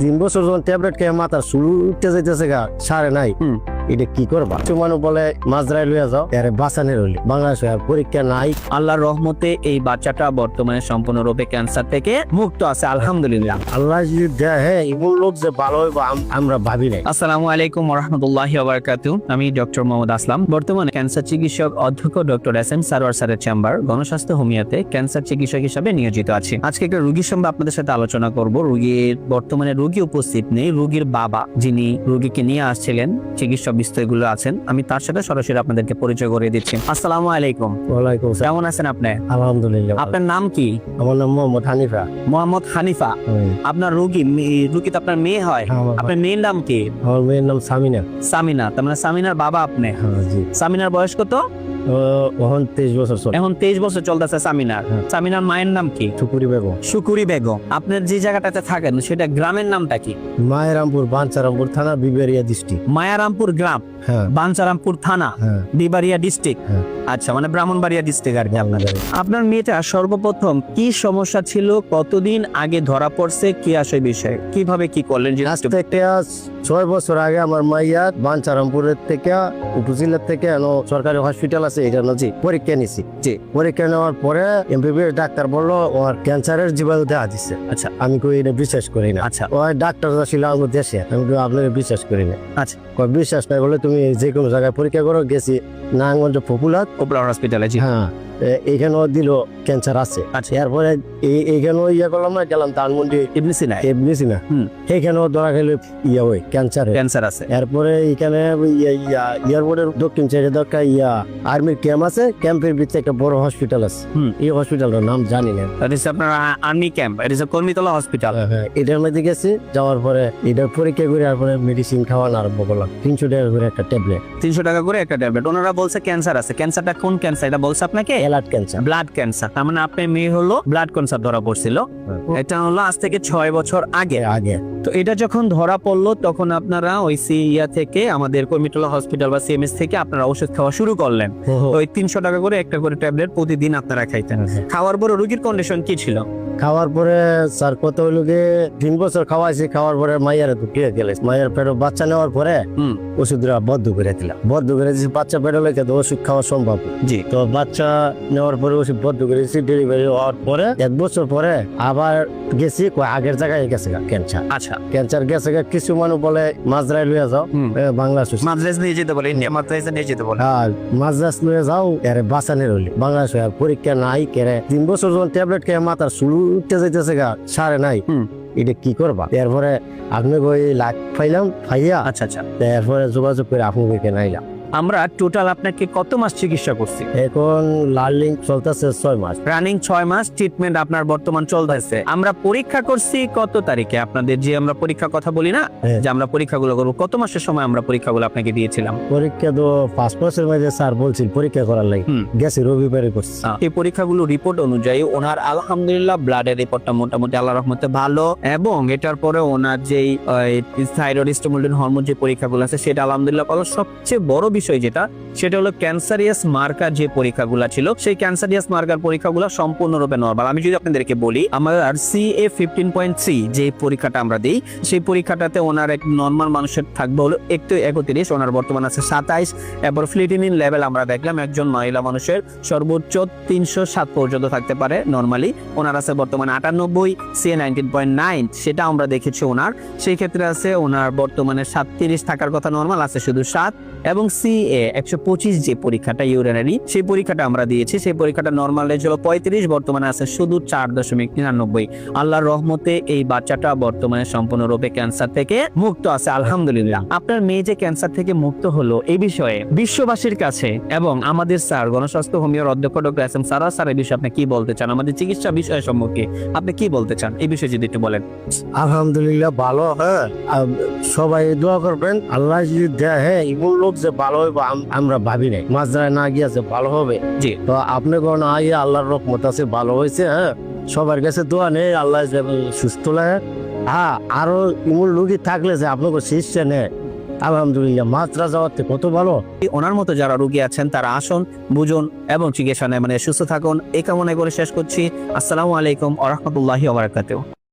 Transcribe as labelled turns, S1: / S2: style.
S1: 3 বছর যখন ট্যাবলেট খেয়ে মাথার চুল উঠতে যাইতেছে গা সারে নাই এটা কি করবা? মানুষ বলে মাজরাই লইয়া যাও আরে বাঁচানের হইলে বাংলাদেশে আর পরীক্ষা নাই।
S2: আল্লাহর রহমতে এই বাচ্চাটা বর্তমানে সম্পূর্ণরূপে ক্যান্সার থেকে মুক্ত আছে, আলহামদুলিল্লাহ।
S1: আল্লাহ যদি দেয় হ্যাঁ এমন লোক যে ভালো হইব আমরা ভাবি নাই।
S2: আসসালামু আলাইকুম ওয়া রাহমাতুল্লাহি ওয়া বারাকাতুহু। আমি ডক্টর মোহাম্মদ আসলাম, বর্তমানে ক্যান্সার চিকিৎসক অধ্যক্ষ ডক্টর এস.এম. সারোয়ার স্যারের চেম্বার গণস্বাস্থ্য হোমিওতে ক্যান্সার চিকিৎসক হিসেবে নিয়োজিত আছি। আজকে একটা রোগীর সম্পর্কে আপনাদের সাথে আলোচনা করব। রোগীর বর্তমানে রোগী উপস্থিত নেই, রোগীর বাবা যিনি রোগীকে নিয়ে আসছিলেন, চিকিৎসা বিস্তারগুলো আছেন, আমি তার সাথে সরাসরি আপনাদেরকে পরিচয় করে দিচ্ছি। আসসালামু আলাইকুম।
S1: ওয়ালাইকুম আসসালাম।
S2: কেমন আছেন আপনি?
S1: আলহামদুলিল্লাহ।
S2: আপনার নাম কি?
S1: আমার নাম মোহাম্মদ হানিফা।
S2: মোহাম্মদ হানিফা। আপনার রোগী তো আপনার মেয়ে হয়, আপনার মেয়ের নাম কি?
S1: আমার মেয়ের নাম সামিনা।
S2: সামিনা, তার মানে সামিনার বাবা আপনি?
S1: হ্যাঁ জি।
S2: সামিনার বয়স কত?
S1: এখন 23 বছর চলে।
S2: এখন 23 বছর চলতেছে সামিনার। সামিনার মায়ের নাম কি?
S1: টুকুরি বেগম।
S2: শুকুরি বেগম। আপনার যে জায়গাটাতে থাকেন সেটা গ্রামের নামটা কি?
S1: মায়েরামপুর বাঞ্চারামপুর থানা বিবেরিয়া ডিস্ট্রিক্ট।
S2: মায়ারামপুর গ্রাম,
S1: হ্যাঁ
S2: বাঞ্চারামপুর থানা,
S1: হ্যাঁ
S2: বিবাড়িয়া ডিস্ট্রিক্ট।
S1: হ্যাঁ।
S2: আচ্ছা, মানে ব্রাহ্মণবাড়িয়া ডিস্ট্রিক্ট আর কি আপনাদের। আপনার মেয়েটা সর্বপ্রথম কি সমস্যা ছিল, কতদিন আগে ধরা পড়ছে, কি আসে বিষয়, কিভাবে কি করলেন?
S1: আজ থেকে 6 বছর আগে আমার মাইয়া বাঞ্চারামপুরের থেকে উপজেলার থেকে সরকারি হসপিটাল আছে এটা জি পরীক্ষা নিছি।
S2: জি।
S1: পরীক্ষা নেওয়ার পরে এমবিবিএস ডাক্তার বললো ওর ক্যান্সারের জীবাণু দেখা দিচ্ছে।
S2: আচ্ছা
S1: আমি কই এটা বিশ্বাস করি না।
S2: আচ্ছা
S1: ওই ডাক্তার ছিল আমার দেশে, আমি কই আপনাকে বিশ্বাস করি না।
S2: আচ্ছা।
S1: কই বিশ্বাস না বলে তুমি যে কোনো জায়গায় পরীক্ষা করো, গেছি নারায়ণগঞ্জ পপুলার
S2: পপুলার হসপিটালে। জি।
S1: হ্যাঁ এইখানেও দিল ক্যান্সার আছে।
S2: আচ্ছা।
S1: এরপরে এইখানেও করলাম না, গেলাম ধানমন্ডি
S2: ইবনে সিনা।
S1: এমনিছি না সেইখানেও ধরা গেল ওই ক্যান্সার
S2: আছে।
S1: এরপরে এখানে এয়ারপোর্টের দক্ষিণ সাইডে দরকার আর্মির ক্যাম্প আছে, ক্যাম্পের ভিতরে একটা বড় হসপিটাল আছে। এই হসপিটালটার নাম জানি না।
S2: আপনার আর্মি ক্যাম্প, এটা কর্মীতলা হসপিটাল।
S1: এটার মধ্যে গেছি, যাওয়ার পরে এটার পরীক্ষা করে তারপরে মেডিসিন খাওয়ানো আরম্ভ করলাম। 300 টাকা করে একটা ট্যাবলেট।
S2: 300 টাকা করে একটা ট্যাবলেট। ওনারা বলছে ক্যান্সার আছে। ক্যান্সারটা কোন ক্যান্সার এটা বলছে আপনাকে?
S1: Blood cancer.
S2: Blood cancer. তার মানে আপনার মেয়ে হলো ব্লাড ক্যান্সার ধরা পড়ছিল। এটা হলো আজ থেকে 6 বছর আগে। তো এটা যখন ধরা পড়লো তখন আপনারা ওই সিইয়া থেকে আমাদের কর্মীতলা হসপিটাল বা সিএমএস থেকে আপনারা ওষুধ খাওয়া শুরু করলেন। ওই 300 টাকা করে একটা করে ট্যাবলেট প্রতিদিন আপনারা খাইতেন। খাওয়ার পরে রোগীর কন্ডিশন কি ছিল?
S1: খাওয়ার পরে স্যার কত হইলো গিয়ে 3 বছর খাওয়াইছি। খাওয়ার পরে মাইয়ারে ঢুকিয়ে গেলে মাইয়ার পেটে বাচ্চা নেওয়ার পরে ওষুধরা বদ্ধ করে দিলাম। বদ্ধ করে দিয়েছি, বাচ্চা পেটে লেগে তো ওষুধ খাওয়া সম্ভব।
S2: জি।
S1: তো বাচ্চা নেওয়ার পরে ওষুধ বদ্ধ করে দিয়েছি। ডেলিভারি হওয়ার পরে 1 বছর পরে আবার গেছি, আগের জায়গায় গেছে ক্যান্সার।
S2: আচ্ছা।
S1: ক্যান্সার গেছে, কিছু মানুষ বলে মাজরাই লইয়া যাও বাংলাদেশ
S2: মাদ্রাজ নিয়ে যেতে বলে, ইন্ডিয়া মাদ্রাজ নিয়ে যেতে বলে।
S1: হ্যাঁ মাদ্রাজ লইয়া যাও আরে বাঁচানের হইলে বাংলাদেশ আর পরীক্ষা নাই কেরে। 3 বছর যখন ট্যাবলেট খেয়ে মাথার চুল উঠতে যাইতেছে গা সারে নাই এটা কি করবা? এরপরে আপনি ওই লাখ পাইলাম পাইয়া।
S2: আচ্ছা আচ্ছা।
S1: এরপরে যোগাযোগ করে আপনাকে নাইলাম।
S2: আমরা টোটাল আপনাকে কত মাস চিকিৎসা করছি?
S1: এখন লার্নিং চলতেছে 6 মাস।
S2: রানিং 6 মাস ট্রিটমেন্ট আপনার বর্তমান চলতেছে। আমরা পরীক্ষা করছি কত তারিখে? আপনাদের যে আমরা পরীক্ষার কথা বলি না, যে আমরা পরীক্ষাগুলো করবো, কত মাসের সময় আমরা পরীক্ষাগুলো আপনাকে দিয়েছিলাম?
S1: পরীক্ষা তো 5 মাসের মধ্যে স্যার বলছিল পরীক্ষা করার লাগে, গেছে রবিবারে করছি।
S2: এই পরীক্ষাগুলো রিপোর্ট অনুযায়ী ওনার আলহামদুলিল্লাহ ব্লাডের রিপোর্টটা মোটামুটি আল্লাহর রহমতে ভালো, এবং এটার পরে ওনার যেই থাইরয়েড স্টিমুলেটিং হরমোন যে পরীক্ষাগুলো আছে সেটা আলহামদুলিল্লাহ ভালো। সবচেয়ে বড় বিষয় যেটা, সেটা হলো ক্যান্সারিয়াস মার্কার যে পরীক্ষাগুলো ছিল, সেই ক্যান্সারিয়াস মার্কার পরীক্ষাগুলো সম্পূর্ণরূপে নরমাল। আমি যদি আপনাদেরকে বলি, আমার CA 15.3 যে পরীক্ষাটা আমরা দিই, সেই পরীক্ষাটাতে ওনার এক নরমাল মানুষের থাকবে হলো একটু 31, ওনার বর্তমান আছে 27। এরপর ফ্লিটিনিন লেভেল আমরা দেখলাম একজন মহিলা মানুষের সর্বোচ্চ 307 পর্যন্ত থাকতে পারে নরমালি, ওনার আছে বর্তমানে 98। CA 19.9 সেটা আমরা দেখেছি ওনার, সেই ক্ষেত্রে আছে ওনার বর্তমানে 37 থাকার কথা, নরমাল আছে শুধু 7। এবং CA 125 যে পরীক্ষাটা ইউরিনারি, সেই পরীক্ষাটা আমরা দিয়েছি, সেই পরীক্ষাটা নরমাল রেঞ্জ হলো 35, বর্তমানে আছে শুধু 4.99। আল্লাহর রহমতে এই বাচ্চাটা বর্তমানে সম্পূর্ণরূপে ক্যান্সার থেকে মুক্ত আছে, আলহামদুলিল্লাহ। আপনার মেয়ে যে ক্যান্সার থেকে মুক্ত হলো, এই বিষয়ে বিশ্ববাসীর কাছে এবং আমাদের স্যার গণস্বাস্থ্য হোমিওর অধ্যক্ষ ডক্টর এস.এম. সারোয়ার স্যার এই বিষয়ে আপনি কি বলতে চান? আমাদের চিকিৎসা বিষয় সম্পর্কে আপনি কি বলতে চান, এই বিষয়ে যদি একটু বলেন।
S1: আলহামদুলিল্লাহ ভালো। হ্যাঁ সবাই দোয়া করবেন, আল্লাহ যদি দেয় হ্যাঁ এমন লোক যে ভালো হইব আমরা ভাবি নাই। মাজরায় না গিয়েছে ভালো হবে।
S2: জি।
S1: তো আপনি কোন আইয়ে আল্লাহর রহমত আছে, ভালো হয়েছে। হ্যাঁ সবার কাছে দোয়া নেই, আল্লাহ সুস্থ লাগে। হ্যাঁ আরো এমন লোকই থাকলে যে আপনাকে শিষ্যে নেয়, আলহামদুলিল্লাহ মাত্রা যাওয়াতে কত ভালো।
S2: ওনার মতো যারা রোগী আছেন তারা আসুন, বুঝুন এবং চিকিৎসা নেয়, মানে সুস্থ থাকুন, এই কামনা করে শেষ করছি। আসসালামু আলাইকুম ওয়া রাহমাতুল্লাহি ওয়া বারাকাতুহু।